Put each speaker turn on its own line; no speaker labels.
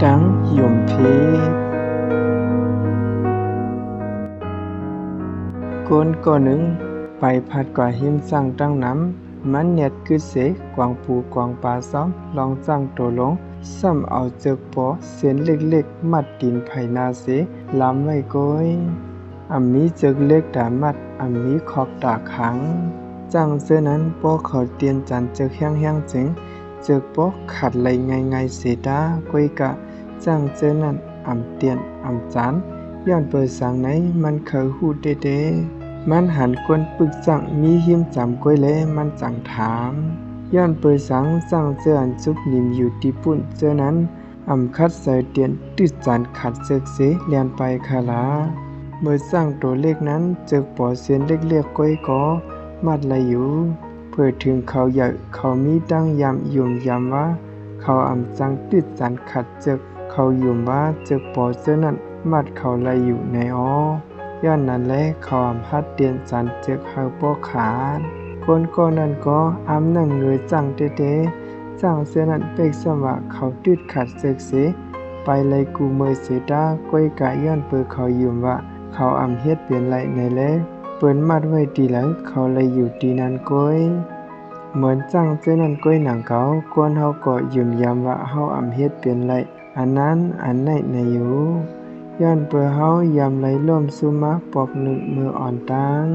ดังยมเพก้นก่อหนึ่งไปพัดกว่าหิมสั่งตั้งน้ำมันเน็ดกึดเสกวางปูกวางปลาซ้อมลองจังโตลงซ้ำเอาเจอกปอเส้นเล็กๆมัดดินไผนาเสลำไว้ก้อยมีเจอกเล็กดามัดมีขอบตาขังจังเสื้อนั้นปอเขาเตียนจันเจอกแห้งๆจึงเจอกปอขัดไหลง่ายๆเสดาก้อยกะจังเสื้อนั้นเตียนจานย้อนเปิดสังไหนมันเคยหูเดมันหันกวนปึกจังมีหิมจำก้อยแลมันจังถามย้อนเปิดสังจังเสื้ออันซุกนิมอยู่ที่ปุ่นเสื้อนั้นคัดใส่เตียนติดจานขัดเจอกเสเลียนไปคาลาเมื่อสร้างตัวเลขนั้นเจอกปอเสียนเล็กๆก้อยก็มัดไหลอยู่เพื่อถึงเขาใหญ่เขามีตั้งยำยุ่มยำว่าเขาจังติดจานขัดเจอกเขายุ่มว่าเจอกปอเสื้อนั้นมัดเขาไหลอยู่ในย้อนนั้นแลเขาพัดเตียนจานเจอกเฮาป้อขาดคนก็นั้นก็นั่งเงยจังเตจังเสื้อนั้นเป็กสว่าเขาติดขัดเจอกเสไปไลกูเมยเสดาก้อยกะย้อนเปิดเขายุ่มว่าเขาเฮ็ดเปลี่ยนไหลในแลเปิ้นมัดไว้ดีแล้วเขาเลยอยู่ดีนั้นก้อยเหมือนจังเสื้อนั้นก้อยหนังเขากวนเฮาก็ยืมยำว่าเฮาเฮ็ดเปลี่ยนไหลนั้นไหนในอยู่ย้อนเปิดเฮายำไหลล่มซุมาปอบนึกมืออ่อนตัง